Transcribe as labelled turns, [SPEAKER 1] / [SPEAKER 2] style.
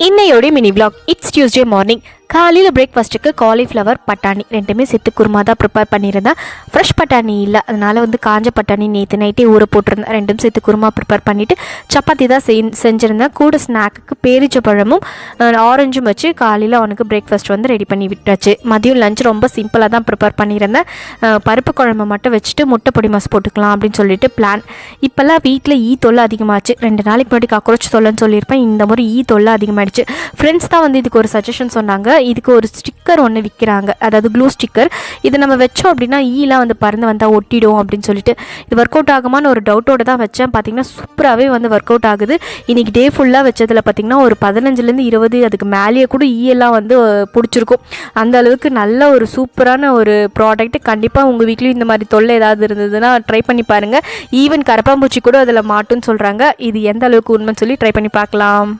[SPEAKER 1] இன்னையோட mini vlog. It's Tuesday morning. காலையில் பிரேக்ஃபாஸ்ட்டுக்கு காலிஃப்ளவர் பட்டாணி ரெண்டுமே சேர்த்து குருமா தான் ப்ரிப்பேர் பண்ணியிருந்தேன். ஃப்ரெஷ் பட்டாணி இல்லை, அதனால் காஞ்ச பட்டாணி நேற்று நைட்டே ஊற போட்டிருந்தேன். ரெண்டும் சேர்த்து குருமா ப்ரிப்பேர் பண்ணிவிட்டு சப்பாத்தி தான் செஞ்சுருந்தேன். கூட ஸ்நாக்குக்கு பேரிச்சப்பழமும் ஆரஞ்சும் வச்சு காலையில் அவனுக்கு பிரேக்ஃபாஸ்ட் ரெடி பண்ணி விட்டாச்சு. மதியம் லஞ்ச் ரொம்ப சிம்பிளாக தான் ப்ரிப்பேர் பண்ணியிருந்தேன். பருப்பு குழம்பு மட்டும் வச்சுட்டு முட்டை பொடி மாஸ் போட்டுக்கலாம் அப்படின்னு சொல்லிட்டு பிளான். இப்போல்லாம் வீட்டில் தொல்லை அதிகமாச்சு. 2 நாளைக்கு முன்னாடி காக்ரோச் தொல்லைன்னு சொல்லியிருப்பேன். இந்த மாதிரி தொல்லை அதிகமாகிடுச்சு. ஃப்ரெண்ட்ஸ் தான் இதுக்கு ஒரு சஜஷன் சொன்னாங்க. இதுக்கு ஒரு ஸ்டிக்கர் ஒன்று விற்கிறாங்க, அதாவது க்ளூ ஸ்டிக்கர். இதை நம்ம வச்சோம் அப்படின்னா ஈலாம் பறந்து வந்தால் ஒட்டிடும் அப்படின்னு சொல்லிட்டு இது ஒர்க் அவுட் ஆகுமான்னு ஒரு டவுட்டோடு தான் வச்சேன். பார்த்திங்கன்னா சூப்பராகவே ஒர்க் அவுட் ஆகுது. இன்றைக்கி டே ஃபுல்லாக வச்சதில் பார்த்திங்கன்னா ஒரு 15லேருந்து 20 அதுக்கு மேலேயே கூட ஈயெல்லாம் பிடிச்சிருக்கும். அந்த அளவுக்கு நல்ல ஒரு சூப்பரான ஒரு ப்ராடக்ட். கண்டிப்பாக உங்கள் வீட்லேயும் இந்த மாதிரி தொல்லை ஏதாவது இருந்ததுன்னா ட்ரை பண்ணி பாருங்கள். ஈவன் கரப்பாம்பூச்சி கூட அதில் மாட்டுன்னு சொல்கிறாங்க. இது எந்த அளவுக்கு உண்மைன்னு சொல்லி ட்ரை பண்ணி பார்க்கலாம்.